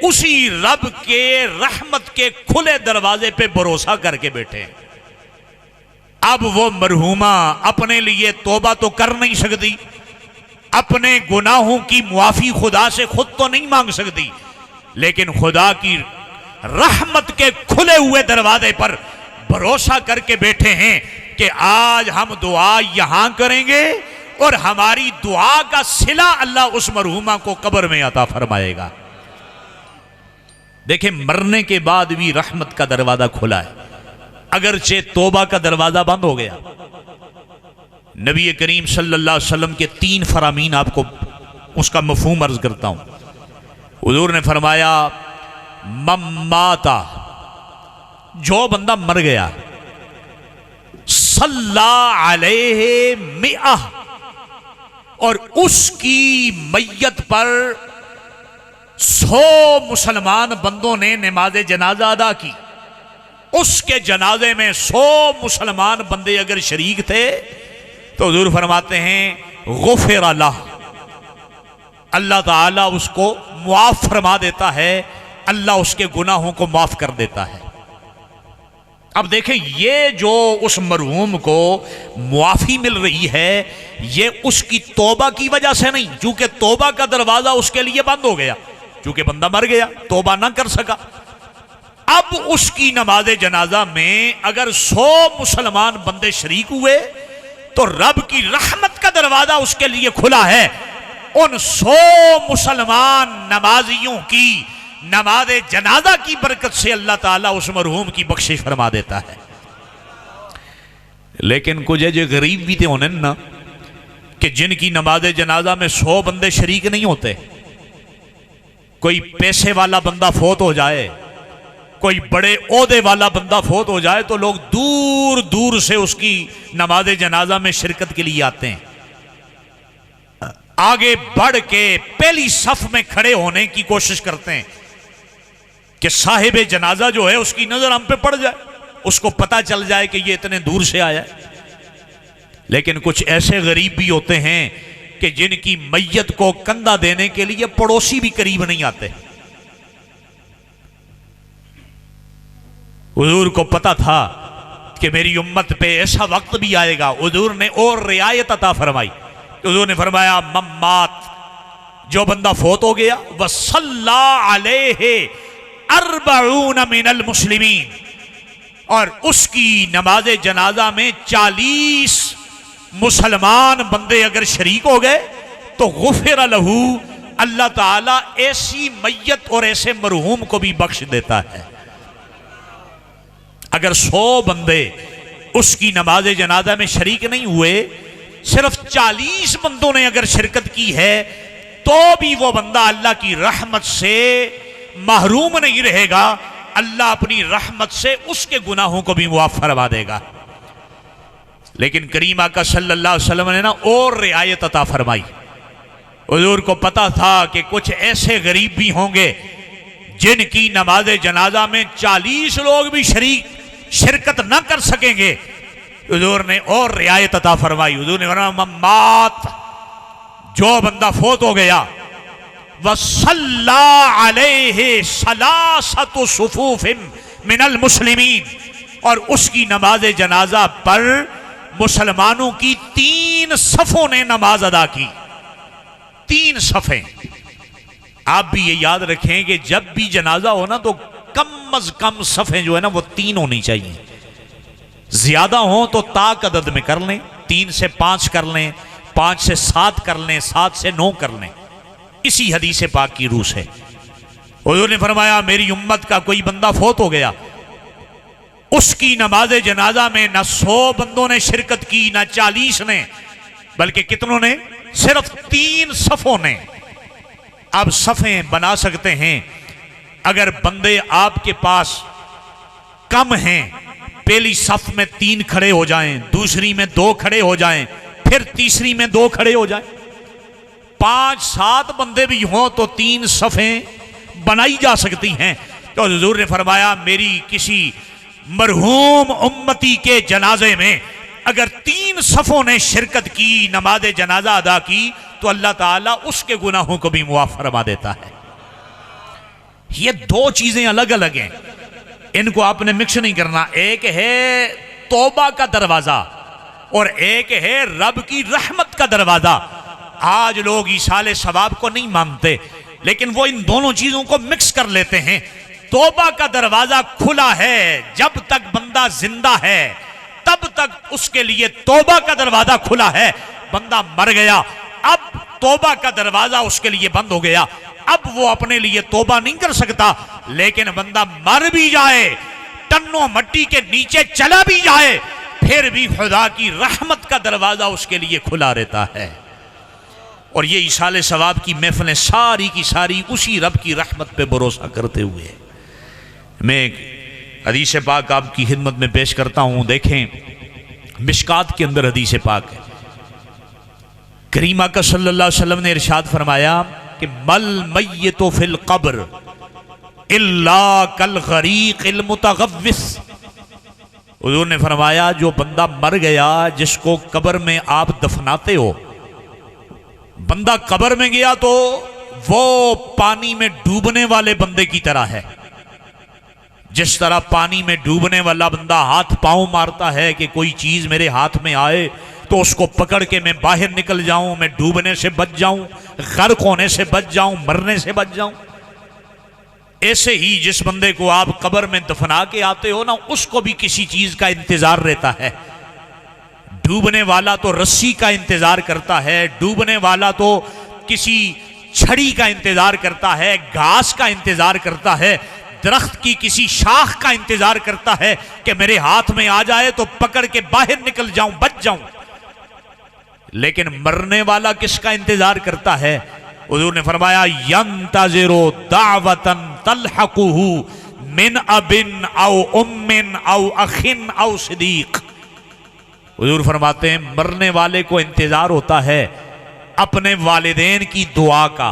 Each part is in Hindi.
उसी रब के रहमत के खुले दरवाजे पे भरोसा करके बैठे हैं। अब वो मरहूमा अपने लिए तौबा तो कर नहीं सकती, अपने गुनाहों की मुआफी खुदा से खुद तो नहीं मांग सकती, लेकिन खुदा की रहमत के खुले हुए दरवाजे पर भरोसा करके बैठे हैं कि आज हम दुआ यहां करेंगे और हमारी दुआ का सिला अल्लाह उस मरहूमा को कब्र में अता फरमाएगा। देखें, मरने के बाद भी रहमत का दरवाजा खुला है, अगरचे तौबा का दरवाजा बंद हो गया। नबी करीम सल्लल्लाहु अलैहि वसल्लम के 3 फरामीन आपको उसका मफहूम अर्ज करता हूं। हुजूर ने फरमाया, मम्माता, जो बंदा मर गया, सल्ला अलैहि मिआ, और उसकी मैयत पर 100 मुसलमान बंदों ने नमाज जनाजा अदा की, उसके जनाजे में 100 मुसलमान बंदे अगर शरीक थे तो हुजूर फरमाते हैं गुफ़िर लह, अल्लाह ताला उसको मुआफ फरमा देता है, अल्लाह उसके गुनाहों को माफ कर देता है। अब देखें, ये जो उस मरहूम को मुआफी मिल रही है, ये उसकी तौबा की वजह से नहीं, क्योंकि तौबा का दरवाजा उसके लिए बंद हो गया, क्योंकि बंदा मर गया, तौबा ना कर सका। अब उसकी नमाज जनाजा में अगर 100 मुसलमान बंदे शरीक हुए तो रब की रहमत का दरवाजा उसके लिए खुला है। उन 100 मुसलमान नमाजियों की नमाज जनाजा की बरकत से अल्लाह ताला उस मरहूम की बख्शिश फरमा देता है। लेकिन कुछ जो गरीब भी थे होने ना, कि जिनकी नमाज जनाजा में 100 बंदे शरीक नहीं होते। कोई पैसे वाला बंदा फोत हो जाए, कोई बड़े ओहदे वाला बंदा फोत हो जाए, तो लोग दूर दूर से उसकी नमाज जनाजा में शिरकत के लिए आते हैं, आगे बढ़ के पहली सफ में खड़े होने की कोशिश करते हैं कि साहिब जनाजा जो है उसकी नजर हम पे पड़ जाए, उसको पता चल जाए कि ये इतने दूर से आया है। लेकिन कुछ ऐसे गरीब भी होते हैं कि जिनकी मैयत को कंधा देने के लिए पड़ोसी भी करीब नहीं आते। हुजूर को पता था कि मेरी उम्मत पे ऐसा वक्त भी आएगा, हुजूर ने और रियायत अता फरमाई। हुजूर ने फरमाया, मम्मात, जो बंदा फोत हो गया, वसल्ला अलैहि अर्बऊन मिनल मुस्लिमीन, और उसकी नमाज जनाजा में 40 मुसलमान बंदे अगर शरीक हो गए तो गुफिर लहू, अल्लाह ताला ऐसी मैयत और ऐसे मरहूम को भी बख्श देता है। अगर 100 बंदे उसकी नमाज जनाजा में शरीक नहीं हुए, सिर्फ 40 बंदों ने अगर शिरकत की है, तो भी वो बंदा अल्लाह की रहमत से महरूम नहीं रहेगा। अल्लाह अपनी रहमत से उसके गुनाहों को भी मुआफ फरमा देगा। लेकिन करीम आका सल्लल्लाहु अलैहि वसल्लम ने ना और रियायत अता फरमाई। हुजूर को पता था कि कुछ ऐसे गरीब भी होंगे जिनकी नमाज जनाजा में 40 लोग भी शिरकत ना कर सकेंगे। हुजूर ने और रियायत अता फरमाई। हुजूर ने फरमाया, मम्मात, जो बंदा फोत हो गया, वसल्ला अलैहि सलासतु सुफूफिन मिनल मुस्लिमीन, और उसकी नमाज जनाजा पर मुसलमानों की 3 सफों ने नमाज अदा की। 3 सफे। आप भी ये याद रखें कि जब भी जनाजा हो ना, तो कम अज कम सफे जो है ना वो 3 होनी चाहिए। ज्यादा हो तो ताक अदद में कर लें, 3 से 5 कर लें, 5 से 7 कर लें, 7 से 9 कर लें, इसी हदीस पाक की रूह से। हुजूर ने फरमाया, मेरी उम्मत का कोई बंदा फोत हो गया, उसकी नमाज जनाजा में न 100 बंदों ने शिरकत की, न 40 ने, बल्कि कितनों ने? सिर्फ 3 सफों ने। अब सफे बना सकते हैं। अगर बंदे आपके पास कम हैं, पहली सफ में 3 खड़े हो जाएं, दूसरी में 2 खड़े हो जाएं, फिर तीसरी में 2 खड़े हो जाएं, 5-7 बंदे भी हों तो 3 सफ़ें बनाई जा सकती हैं। तो हुजूर ने फरमाया, मेरी किसी मरहूम उम्मती के जनाजे में अगर 3 सफ़ों ने शिरकत की, नमाज जनाजा अदा की, तो अल्लाह ताला उसके गुनाहों को भी मुआफ फरमा देता है। ये दो चीजें अलग अलग हैं, इनको आपने मिक्स नहीं करना। एक है तौबा का दरवाजा और एक है रब की रहमत का दरवाजा। आज लोग ईसाले सवाब को नहीं मानते, लेकिन वो इन दोनों चीजों को मिक्स कर लेते हैं। तौबा का दरवाजा खुला है, जब तक बंदा जिंदा है तब तक उसके लिए तौबा का दरवाजा खुला है। बंदा मर गया, अब तौबा का दरवाजा उसके लिए बंद हो गया, अब वो अपने लिए तौबा नहीं कर सकता। लेकिन बंदा मर भी जाए, टन्नों मट्टी के नीचे चला भी जाए, फिर भी खुदा की रहमत का दरवाजा उसके लिए खुला रहता है। और ये इशाले सवाब की महफिलें सारी की सारी उसी रब की रहमत पे भरोसा करते हुए। मैं एक हदीस पाक आपकी खिदमत में पेश करता हूं। देखें, मिशकात के अंदर हदीस पाक है, करीमा का सल्लल्लाहु अलैहि वसल्लम ने इरशाद फरमाया कि मल मय्यितु फिल कब्र इल्ला कल गरीक़िल मुतगव्विस। हुज़ूर ने फरमाया जो बंदा मर गया, जिसको कब्र में आप दफनाते हो, बंदा कब्र में गया तो वो पानी में डूबने वाले बंदे की तरह है। जिस तरह पानी में डूबने वाला बंदा हाथ पांव मारता है कि कोई चीज मेरे हाथ में आए तो उसको पकड़ के मैं बाहर निकल जाऊं, मैं डूबने से बच जाऊं, गर्क होने से बच जाऊं, मरने से बच जाऊं, ऐसे ही जिस बंदे को आप कब्र में दफना के आते हो ना, उसको भी किसी चीज का इंतजार रहता है। डूबने वाला तो रस्सी का इंतजार करता है, डूबने वाला तो किसी छड़ी का इंतजार करता है, घास का इंतजार करता है, दरख्त की किसी शाख का इंतजार करता है कि मेरे हाथ में आ जाए तो पकड़ के बाहर निकल जाऊं, बच जाऊं। लेकिन मरने वाला किसका इंतजार करता है? हुज़ूर ने फरमाया यंतज़िरु दावतन तलहकुहु मिन अबिन औ उम्मिन औ अखिन औ सिदीक। हुज़ूर फरमाते हैं मरने वाले को इंतजार होता है अपने वालिदैन की दुआ का।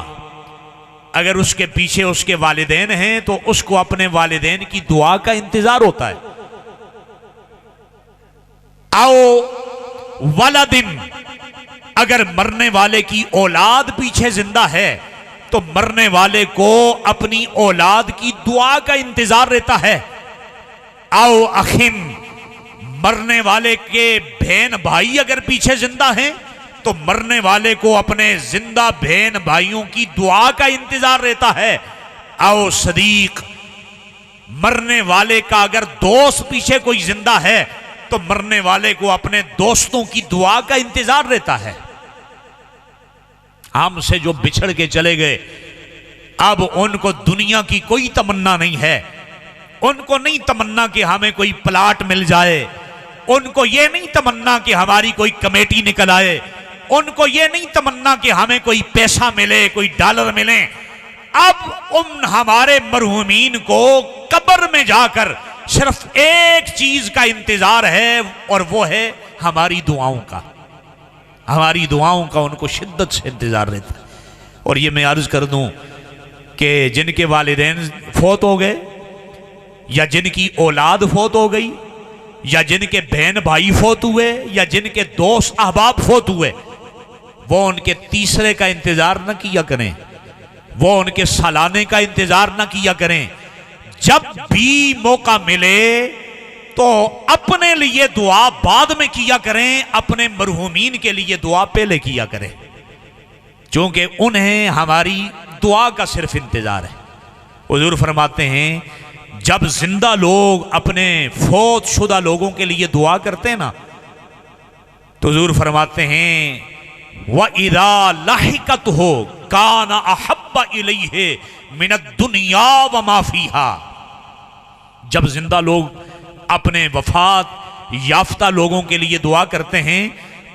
अगर उसके पीछे उसके वालिदैन हैं तो उसको अपने वालिदैन की दुआ का इंतजार होता है। आओ वलदिन, अगर मरने वाले की औलाद पीछे जिंदा है तो मरने वाले को अपनी औलाद की दुआ का इंतजार रहता है। आओ अखिन, मरने वाले के बहन भाई अगर पीछे जिंदा हैं तो मरने वाले को अपने जिंदा बहन भाइयों की दुआ का इंतजार रहता है। आओ सदीक, मरने वाले का अगर दोस्त पीछे कोई जिंदा है तो मरने वाले को अपने दोस्तों की दुआ का इंतजार रहता है। हमसे जो बिछड़ के चले गए, अब उनको दुनिया की कोई तमन्ना नहीं है। उनको नहीं तमन्ना कि हमें कोई प्लाट मिल जाए, उनको ये नहीं तमन्ना कि हमारी कोई कमेटी निकल आए, उनको ये नहीं तमन्ना कि हमें कोई पैसा मिले, कोई डॉलर मिले। अब उन हमारे मरहूमीन को कब्र में जाकर सिर्फ एक चीज का इंतजार है और वो है हमारी दुआओं का। हमारी दुआओं का उनको शिद्दत से इंतजार रहता है। और ये मैं अर्ज कर दूं कि जिनके वालिदैन फौत हो गए, या जिनकी औलाद फौत हो गई, या जिनके बहन भाई फौत हुए, या जिनके दोस्त अहबाब फौत हुए, वो उनके तीसरे का इंतजार न किया करें, वो उनके सालाने का इंतजार न किया करें। जब भी मौका मिले तो अपने लिए दुआ बाद में किया करें, अपने मरहूमीन के लिए दुआ पहले किया करें, क्योंकि उन्हें हमारी दुआ का सिर्फ इंतजार है। हुजूर फरमाते हैं जब जिंदा लोग अपने फौत शुदा लोगों के लिए दुआ करते हैं ना, तो हुजूर फरमाते हैं व इदा लाहिकत हो काना अहब्बा इलैहि मिनद दुनिया व मा फीहा। जब जिंदा लोग अपने वफात याफ्ता लोगों के लिए दुआ करते हैं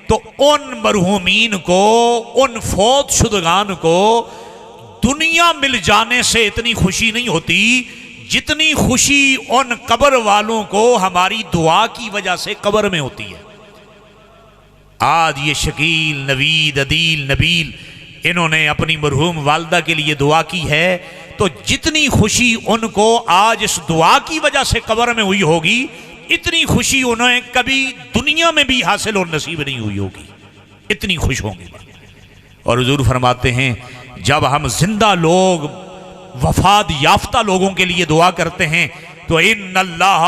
तो उन मरहूमीन को, उन फौत शुदगान को दुनिया मिल जाने से इतनी खुशी नहीं होती जितनी खुशी उन कब्र वालों को हमारी दुआ की वजह से कब्र में होती है। आज ये शकील, नवीद, अदील, नबील, इन्होंने अपनी मरहूम वालदा के लिए दुआ की है, तो जितनी खुशी उनको आज इस दुआ की वजह से कब्र में हुई होगी, इतनी खुशी उन्हें कभी दुनिया में भी हासिल और नसीब नहीं हुई होगी, इतनी खुश होंगे। और हुजूर फरमाते हैं जब हम जिंदा लोग वफात याफ्ता लोगों के लिए दुआ करते हैं तो इन्नल्लाह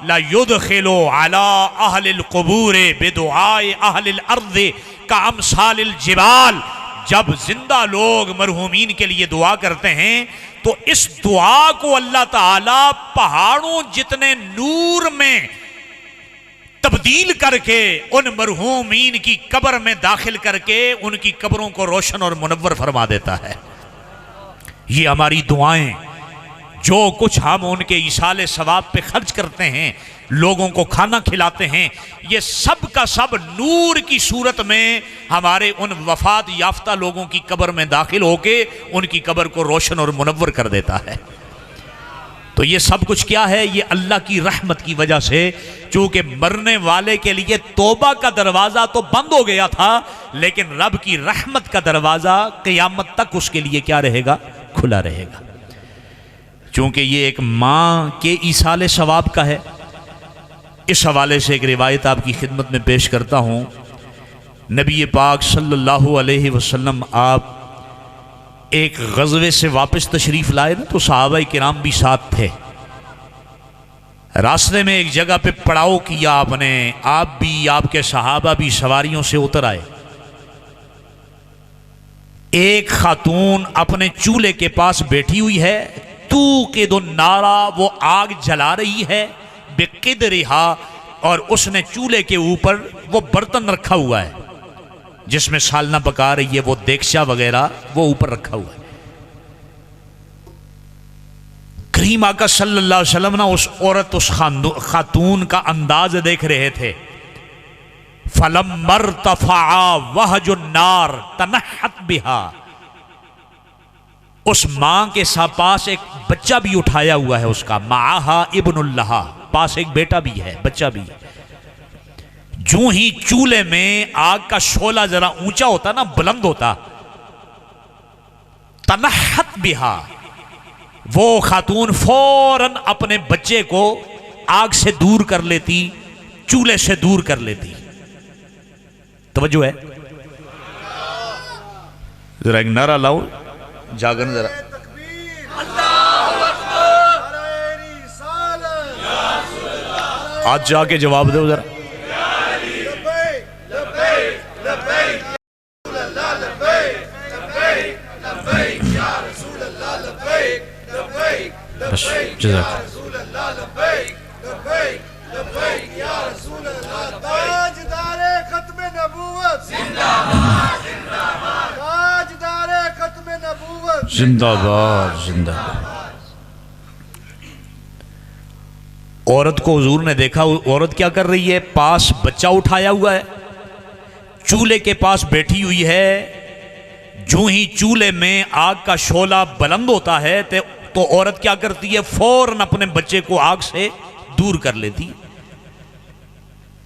ला युदखिलु अला अहलिल क़ुबूर बिदुआए अहलिल अर्ज़ का अमसालिल जिबाल। जब जिंदा लोग मरहूमीन के लिए दुआ करते हैं तो इस दुआ को अल्लाह ताला पहाड़ों जितने नूर में तब्दील करके उन मरहूमीन की कब्र में दाखिल करके उनकी कब्रों को रोशन और मुनव्वर फरमा देता है। ये हमारी दुआएं, जो कुछ हम उनके इसाले सवाब पे खर्च करते हैं, लोगों को खाना खिलाते हैं, ये सब का सब नूर की सूरत में हमारे उन वफात याफ्ता लोगों की कब्र में दाखिल होके उनकी कब्र को रोशन और मुनव्वर कर देता है। तो ये सब कुछ क्या है? ये अल्लाह की रहमत की वजह से। चूंकि मरने वाले के लिए तौबा का दरवाज़ा तो बंद हो गया था, लेकिन रब की रहमत का दरवाज़ा क़यामत तक उसके लिए क्या रहेगा? खुला रहेगा। चूंकि ये एक माँ के ईसाले सवाब का है, इस हवाले से एक रिवायत आपकी खिदमत में पेश करता हूँ। नबी पाक सल्लल्लाहु अलैहि वसल्लम आप एक गज़वे से वापस तशरीफ़ लाए ना, तो सहाबाए किराम भी साथ थे। रास्ते में एक जगह पे पड़ाव किया आपने, आप भी आपके सहाबा भी सवारियों से उतर आए। एक खातून अपने चूल्हे के पास बैठी हुई है, तू के दो नारा, वो आग जला रही है बेक़िदरिहा, और उसने चूल्हे के ऊपर वो बर्तन रखा हुआ है जिसमें सालना पका रही है, वो देगचा वगैरह वो ऊपर रखा हुआ है। करीम आका सल्लल्लाहु अलैहि वसल्लम ना उस औरत, उस खातून का अंदाज देख रहे थे। फलम मरतफा वहजुन नार तनहत बिहा, उस मां के पास एक बच्चा भी उठाया हुआ है उसका, माहा इब्नुल्लाह, पास एक बेटा भी है, बच्चा भी है। जो ही चूल्हे में आग का शोला जरा ऊंचा होता ना, बुलंद होता, तनहत बिहा, वो खातून फौरन अपने बच्चे को आग से दूर कर लेती, चूल्हे से दूर कर लेती। तवज्जो है, जरा एक नारा लाओ, जागन जरा। आज जाके जवाब दो जरा। जिंदाबाद जिंदाबाद। औरत को हुजूर ने देखा, औरत क्या कर रही है? पास बच्चा उठाया हुआ है, चूल्हे के पास बैठी हुई है। जो ही चूल्हे में आग का शोला बुलंद होता है तो औरत क्या करती है? फौरन अपने बच्चे को आग से दूर कर लेती।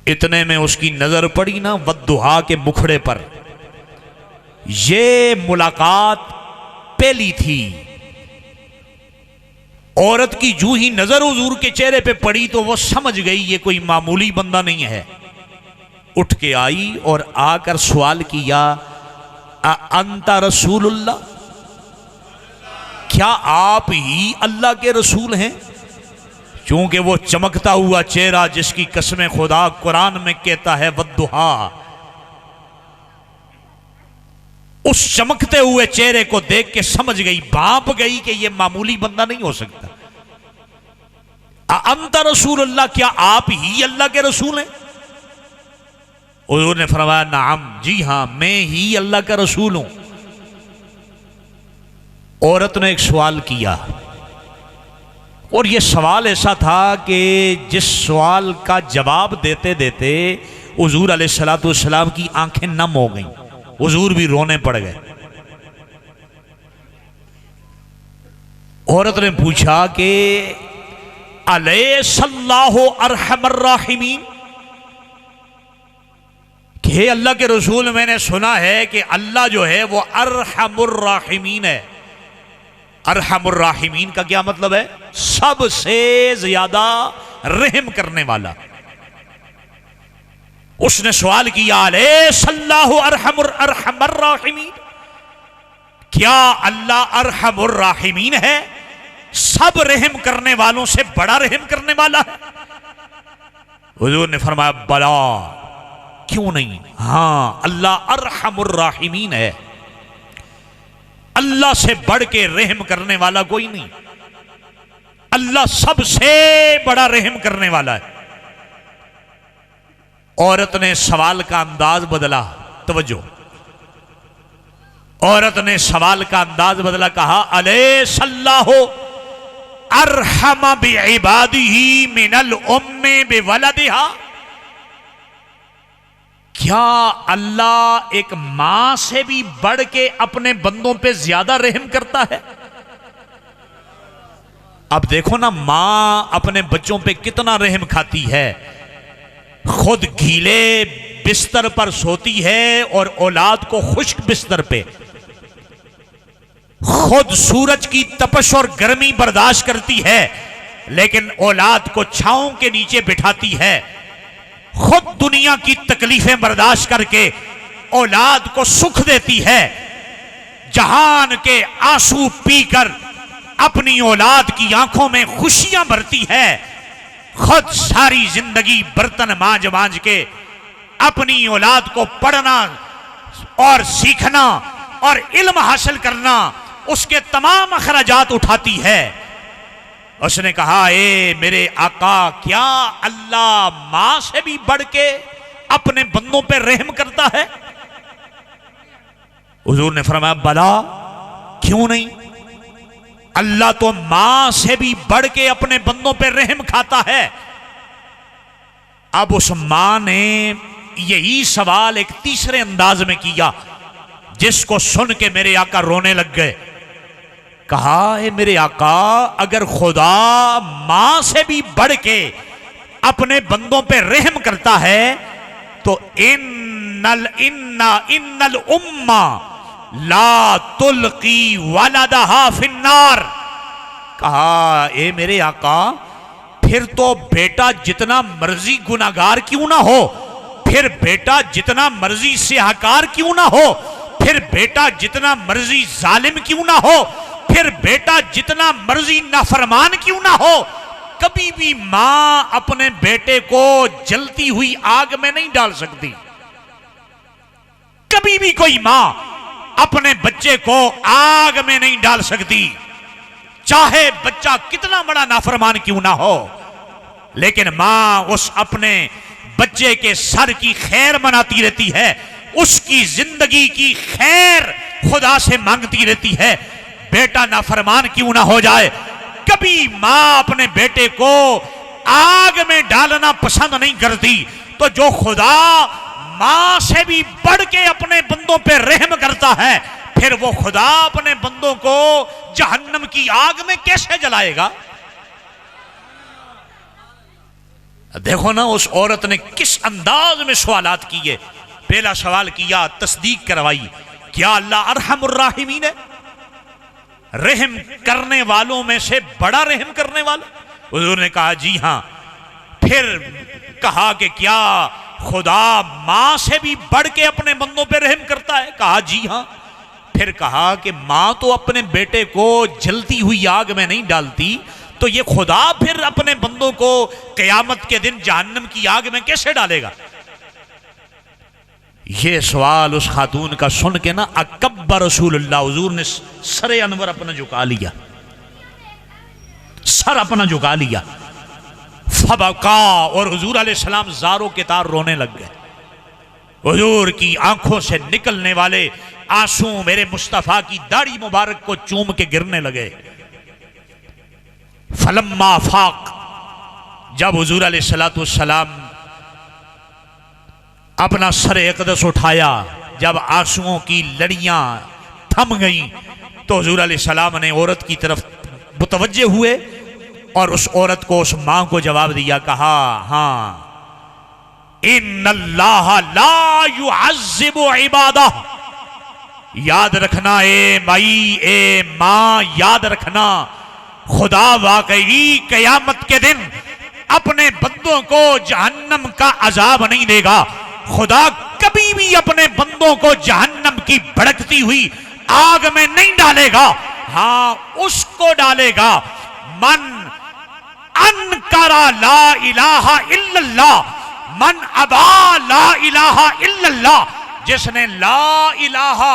इतने में उसकी नजर पड़ी ना वद्दुहा के मुखड़े पर। ये मुलाकात पहली थी। औरत की जो ही नजर हुजूर के चेहरे पे पड़ी तो वो समझ गई ये कोई मामूली बंदा नहीं है। उठ के आई और आकर सवाल किया, अंता रसूलुल्लाह, क्या आप ही अल्लाह के रसूल हैं? क्योंकि वो चमकता हुआ चेहरा जिसकी कसम खुदा कुरान में कहता है वद्दुहा, उस चमकते हुए चेहरे को देख के समझ गई, भाप गई कि यह मामूली बंदा नहीं हो सकता। अंता रसूलुल्लाह, क्या आप ही अल्लाह के रसूल हैं? हुजूर ने फरमाया नाम, जी हां, मैं ही अल्लाह का रसूल हूं। औरत ने एक सवाल किया और यह सवाल ऐसा था कि जिस सवाल का जवाब देते देते हुजूर अलैहिस्सलातु वस्सलाम की आंखें नम हो गईं, हुजूर भी रोने पड़ गए। औरत ने पूछा कि अलैहिस्सलाहु अरहमर राहिमीन, कि हे अल्लाह के रसूल, मैंने सुना है कि अल्लाह जो है वो अरहमुर राहिमीन है। अरहमुर राहिमीन का क्या मतलब है? सबसे ज्यादा रहम करने वाला। उसने सवाल किया अलैहिस्सलाहु अरहमर राहिमीन, क्या अल्लाह अरहमुर राहिमीन है? सब रहम करने वालों से बड़ा रहम करने वाला है। हुजूर ने फरमाया बला, क्यों नहीं, हां अल्लाह अरहमुर राहिमीन है। अल्लाह से बढ़ के रहम करने वाला कोई नहीं। अल्लाह सबसे बड़ा रहम करने वाला है। औरत ने सवाल का अंदाज बदला, तवज्जो, औरत ने सवाल का अंदाज बदला, कहा अलैहिस्सलाहु अरहम बिइबादिही मिनल उम्मे बिवलदिहा। क्या अल्लाह एक मां से भी बढ़ के अपने बंदों पे ज्यादा रहम करता है? अब देखो ना, मां अपने बच्चों पे कितना रहम खाती है। खुद गीले बिस्तर पर सोती है और औलाद को खुश्क बिस्तर पे। खुद सूरज की तपश और गर्मी बर्दाश्त करती है, लेकिन औलाद को छांव के नीचे बिठाती है। खुद दुनिया की तकलीफें बर्दाश्त करके औलाद को सुख देती है। जहान के आंसू पीकर अपनी औलाद की आंखों में खुशियां भरती है। खुद सारी जिंदगी बर्तन मांज मांज के अपनी औलाद को पढ़ना और सीखना और इल्म हासिल करना, उसके तमाम अखराजात उठाती है। उसने कहा, ए मेरे आका, क्या अल्लाह मां से भी बढ़ के अपने बंदों पे रहम करता है? हुजूर ने फरमाया बला, क्यों नहीं, अल्लाह तो मां से भी बढ़ के अपने बंदों पे रहम खाता है। अब उस मां ने यही सवाल एक तीसरे अंदाज में किया, जिसको सुन के मेरे आका रोने लग गए। कहा, है मेरे आका, अगर खुदा मां से भी बढ़ के अपने बंदों पे रहम करता है तो इन्नल उम्मा ला तुल्की वलदहा फिन्नार। कहा, ए मेरे आका, फिर तो बेटा जितना मर्जी गुनाहगार क्यों ना हो, फिर बेटा जितना मर्जी सियाहकार क्यों ना हो, फिर बेटा जितना मर्जी जालिम क्यों ना हो, फिर बेटा जितना मर्जी नाफरमान क्यों ना हो, कभी भी मां अपने बेटे को जलती हुई आग में नहीं डाल सकती। कभी भी कोई मां अपने बच्चे को आग में नहीं डाल सकती, चाहे बच्चा कितना बड़ा नाफरमान क्यों ना हो। लेकिन मां उस अपने बच्चे के सर की खैर मनाती रहती है, उसकी जिंदगी की खैर खुदा से मांगती रहती है। बेटा नाफरमान क्यों ना हो जाए, कभी मां अपने बेटे को आग में डालना पसंद नहीं करती। तो जो खुदा मां से भी बढ़ के अपने बंदों पे रहम करता है, फिर वो खुदा अपने बंदों को जहन्नम की आग में कैसे जलाएगा? देखो ना, उस औरत ने किस अंदाज में सवालात किए। पहला सवाल किया, तस्दीक करवाई, क्या अल्लाह अरहमुर राहिमीन है? रहम करने वालों में से बड़ा रहम करने वाला? हुजूर ने कहा, जी हां। फिर कहा कि क्या खुदा मां से भी बढ़ के अपने बंदों पे रहम करता है? कहा, जी हां। फिर कहा कि मां तो अपने बेटे को जलती हुई आग में नहीं डालती, तो ये खुदा फिर अपने बंदों को क़यामत के दिन जहन्नम की आग में कैसे डालेगा? ये सवाल उस खातून का सुन के ना अकब्बर रसूलुल्लाह, हुजूर ने सरे अनवर अपना झुका लिया, सर अपना झुका लिया। फबका, और हुजूर अलैहिस्सलाम ज़ारों के तार रोने लग गए। हुजूर की आंखों से निकलने वाले आंसू मेरे मुस्तफा की दाढ़ी मुबारक को चूम के गिरने लगे। फलम्मा फाक, जब हुजूर अलैहिस्सलातु वस्सलाम अपना सर अक़दस उठाया, जब आंसुओं की लड़ियां थम गईं, तो हुजूर अलैहिस्सलाम ने औरत की तरफ मुतवज्जे हुए और उस औरत को, उस मां को जवाब दिया। कहा, हां, इन्नल्लाह ला युअज़्ज़िबु इबादह। याद रखना ए माई, ए मां, याद रखना, खुदा वाकई कयामत के दिन अपने बंदों को जहन्नम का अजाब नहीं देगा। खुदा कभी भी अपने बंदों को जहन्नम की भड़कती हुई आग में नहीं डालेगा, हां उसको डालेगा मन अनकरा ला इलाहा इल्लल्लाह, मन अबा ला इलाहा इल्लल्लाह, जिसने ला इलाहा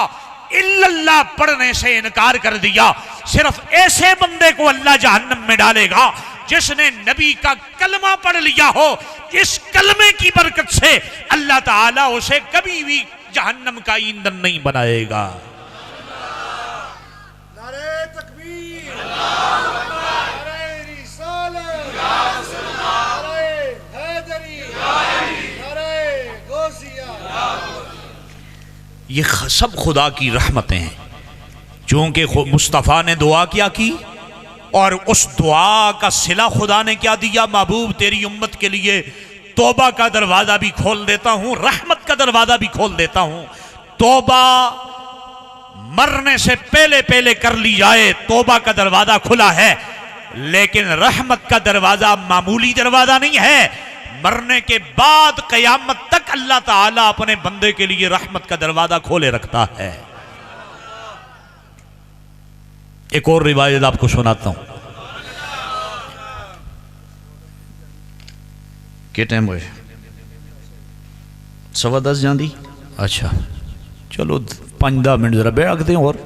इल्लल्लाह पढ़ने से इनकार कर दिया, सिर्फ ऐसे बंदे को अल्लाह जहन्नम में डालेगा जिसने नबी का कलमा पढ़ लिया हो। इस कलमे की बरकत से अल्लाह ताला उसे कभी भी जहन्नम का ईंधन नहीं बनाएगा। नारे तकबीर, नारे रिसालत, नारे हैदरी, नारे गौसिया। ये सब खुदा की रहमतें हैं। चूंकि मुस्तफ़ा ने दुआ क्या की और उस दुआ का सिला खुदा ने क्या दिया, महबूब तेरी उम्मत के लिए तौबा का दरवाज़ा भी खोल देता हूँ, रहमत का दरवाज़ा भी खोल देता हूँ। तौबा मरने से पहले पहले कर ली जाए, तौबा का दरवाज़ा खुला है, लेकिन रहमत का दरवाज़ा मामूली दरवाज़ा नहीं है। मरने के बाद क़यामत तक अल्लाह ताला अपने बंदे के लिए रहमत का दरवाज़ा खोले रखता है। एक और रिवायत आपको सुनाता हूं। क्या टाइम हुए? 10:15 जाती। अच्छा चलो 5-10 मिनट जरा बैठ रखते हैं। और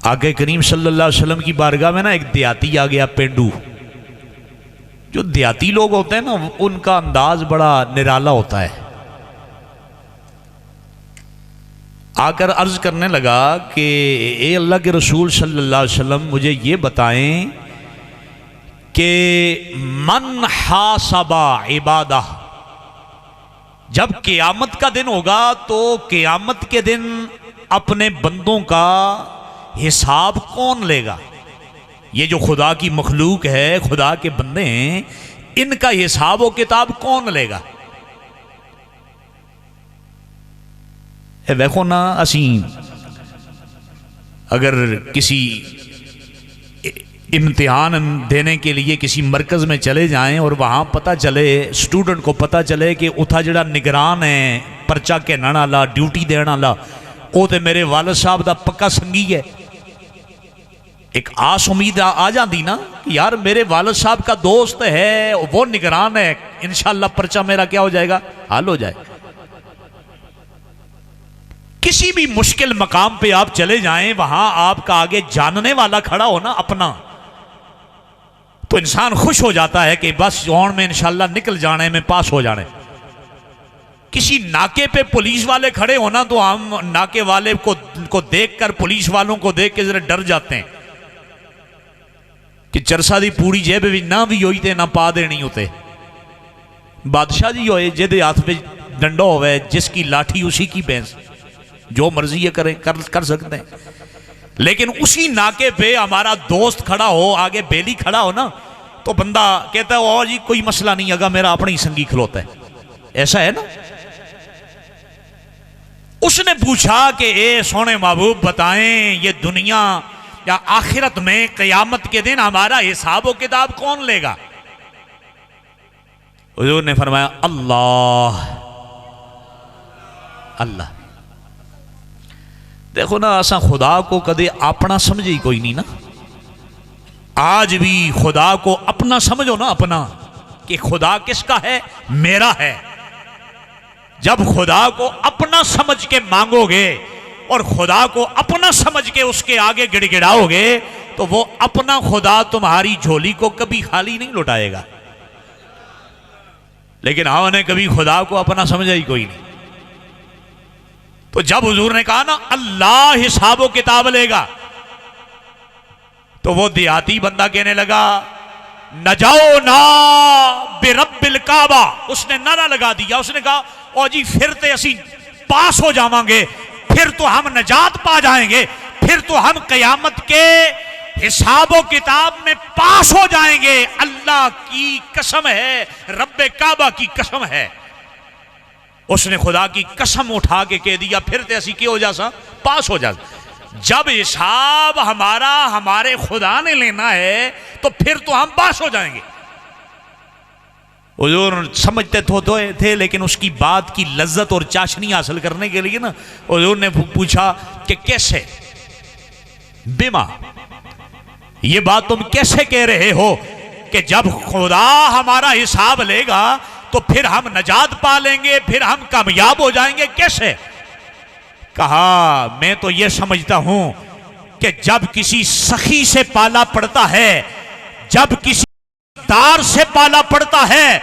आगे करीम सल्लल्लाहु अलैहि वसल्लम की बारगाह में ना एक देहाती आ गया, पेंडू। जो देहाती लोग होते हैं ना, उनका अंदाज बड़ा निराला होता है। आकर अर्ज करने लगा कि ए अल्लाह के रसूल सल्लल्लाहु अलैहि वसल्लम, मुझे ये बताएं कि मन हासबा इबादा, जब क़यामत का दिन होगा तो क़यामत के दिन अपने बंदों का हिसाब कौन लेगा? ये जो खुदा की मखलूक है, खुदा के बंदे हैं, इनका हिसाब व किताब कौन लेगा? देखो ना, असी अगर किसी इम्तिहान देने के लिए किसी मरकज़ में चले जाएं और वहाँ पता चले, स्टूडेंट को पता चले कि उथा जड़ा निगरान है परचा कहने वाला, ड्यूटी देने वाला, वो तो मेरे वालिद साहब का पक्का संगी है। एक आस उम्मीद आ जाती ना कि यार मेरे वालिद साहब का दोस्त है, वो निगरान है, इंशाअल्लाह परचा मेरा क्या हो जाएगा, हल हो जाए। किसी भी मुश्किल मकाम पे आप चले जाएं, वहां आपका आगे जानने वाला खड़ा हो ना अपना, तो इंसान खुश हो जाता है कि बस जौन में इंशाल्लाह निकल जाने में, पास हो जाने। किसी नाके पे पुलिस वाले खड़े हो ना, तो हम नाके वाले को देखकर, पुलिस वालों को देख के जरा डर जाते हैं कि चरसा दी पूरी जेब भी ना भी होई ते ना पा देनी होते। बादशाह जी होए जिहदे हाथ में डंडा होवे, जिसकी लाठी उसी की भैंस, जो मर्जी ये करें कर सकते हैं। लेकिन उसी नाके पे हमारा दोस्त खड़ा हो, आगे बेली खड़ा हो ना, तो बंदा कहता है ओ जी कोई मसला नहीं, अगर मेरा अपना ही संगी खलोता है। ऐसा है ना। उसने पूछा कि ए सोने महबूब बताएं, ये दुनिया या आखिरत में क़यामत के दिन हमारा हिसाब व किताब कौन लेगा? हुजूर ने फरमाया अल्लाह अल्लाह। देखो ना, असा खुदा को कदे अपना समझे ही कोई नहीं ना। आज भी खुदा को अपना समझो ना, अपना, कि खुदा किसका है? मेरा है। जब खुदा को अपना समझ के मांगोगे और खुदा को अपना समझ के उसके आगे गिड़गिड़ाओगे, तो वो अपना खुदा तुम्हारी झोली को कभी खाली नहीं लौटाएगा। लेकिन हमने कभी खुदा को अपना समझा ही कोई नहीं। तो जब हुजूर ने कहा ना अल्लाह हिसाबो किताब लेगा, तो वो देहाती बंदा कहने लगा न जाओ ना बिरब्बिल काबा। उसने नारा लगा दिया, उसने कहा ओ जी फिर तो असी पास हो जावांगे, फिर तो हम नजात पा जाएंगे, फिर तो हम क़यामत के हिसाबो किताब में पास हो जाएंगे। अल्लाह की कसम है, रब्बे काबा की कसम है। उसने खुदा की कसम उठा के कह दिया फिर तो असी क्या हो जा सा, पास हो जा। जब हिसाब हमारा हमारे खुदा ने लेना है तो फिर तो हम पास हो जाएंगे। हुजूर समझते तो थे, लेकिन उसकी बात की लज्जत और चाशनी हासिल करने के लिए ना हुजूर ने पूछा कि कैसे बिमा, ये बात तुम कैसे कह रहे हो कि जब खुदा हमारा हिसाब लेगा तो फिर हम नजात पा लेंगे, फिर हम कामयाब हो जाएंगे, कैसे? कहा मैं तो ये समझता हूं कि जब किसी सखी से पाला पड़ता है, जब किसी दार से पाला पड़ता है,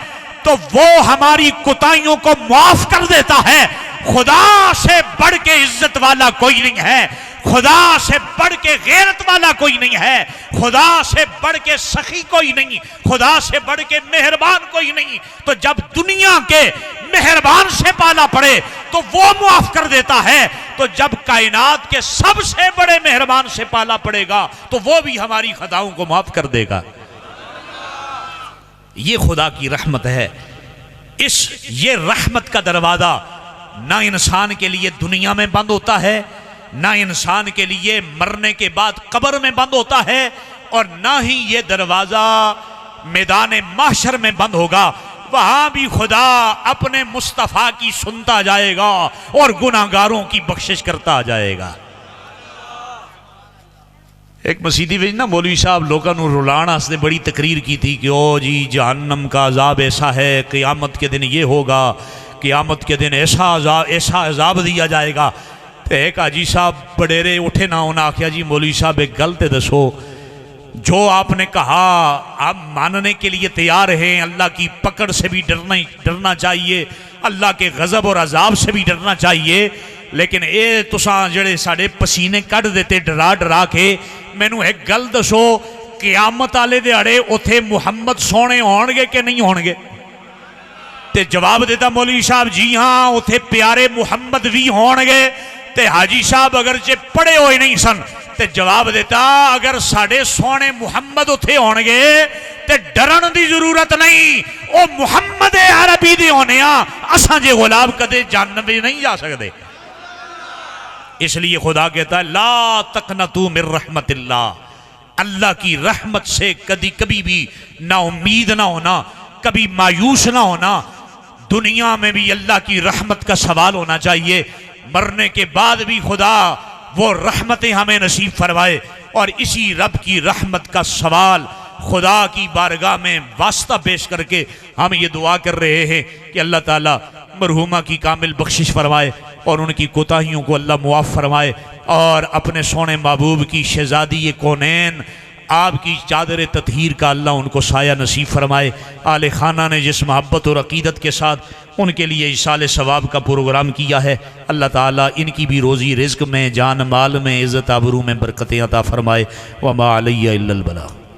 तो वो हमारी कुताहियों को माफ कर देता है। खुदा से बढ़ के इज्जत वाला कोई नहीं है, खुदा से बढ़ के गैरत वाला कोई नहीं है, खुदा से बढ़ के सखी कोई नहीं, खुदा से बढ़ के मेहरबान कोई नहीं। तो जब दुनिया के मेहरबान से पाला पड़े तो वो माफ कर देता है, तो जब कायनात के सबसे बड़े मेहरबान से पाला पड़ेगा तो वो भी हमारी खताओं को माफ कर देगा। ये खुदा की रहमत है। ये रहमत का दरवाजा ना इंसान के लिए दुनिया में बंद होता है, ना इंसान के लिए मरने के बाद कब्र में बंद होता है, और ना ही ये दरवाजा मैदान माशर में बंद होगा। वहां भी खुदा अपने मुस्तफा की सुनता जाएगा और गुनाहगारों की बख्शिश करता जाएगा। एक मसीदी में ना मौलवी साहब लोगों को रुलाना से बड़ी तकरीर की थी कि ओ जी जहन्नम का अजाब ऐसा है, क़यामत के दिन ये होगा, क़यामत के दिन ऐसा अजाब दिया जाएगा। तो एक हाजी साहब बडेरे उठे ना, उन्हें आख्या जी मौलवी साहब एक गल तो दसो, जो आपने कहा आप मानने के लिए तैयार हैं, अल्लाह की पकड़ से भी डरना चाहिए, अल्लाह के गज़ब और अजाब से भी डरना चाहिए, लेकिन ये तुसा जड़े साढ़े पसीने कढ़ देते डरा डरा के, मैनू एक गल दसो क़यामत वाले दिहाड़े उथे मुहम्मद सोने होणगे कि नहीं होणगे? ते जवाब देता मौलवी साहब जी हाँ उथे प्यारे मुहम्मद भी होणगे। ते हाजी साहब अगर जे पढ़े हुए नहीं सन ते जवाब देता अगर साढ़े सोने मुहम्मद उथे होणगे ते डरन की जरूरत नहीं, वो मुहम्मद अरबी दे होने असां जे गुलाब कदे जन्नत में नहीं जा सकते। इसलिए खुदा कहता है ला तकनतू मिर रहमतिल्लाह, अल्लाह की रहमत से कभी भी ना उम्मीद ना होना, कभी मायूस ना होना। दुनिया में भी अल्लाह की रहमत का सवाल होना चाहिए, मरने के बाद भी खुदा वो रहमतें हमें नसीब फरमाए। और इसी रब की रहमत का सवाल खुदा की बारगाह में वास्ता पेश करके हम ये दुआ कर रहे हैं कि अल्लाह ताला मरहुमा की कामिल बख्शिश फरमाए और उनकी कोताहियों को अल्लाह मुआफ़ फरमाए, और अपने सोने महबूब की शहजादी कौनैन आपकी चादर ततहीर का अल्लाह उनको साया नसीब फरमाए। आले खाना ने जिस मोहब्बत और अकीदत के साथ उनके लिए इसाले सवाब का प्रोग्राम किया है, अल्लाह ताला इनकी भी रोज़ी रिज़्क़ में, जान माल में, इज़्ज़त आबरू में बरकतें अता फरमाए। वमा अलैया इल्लल बलाग।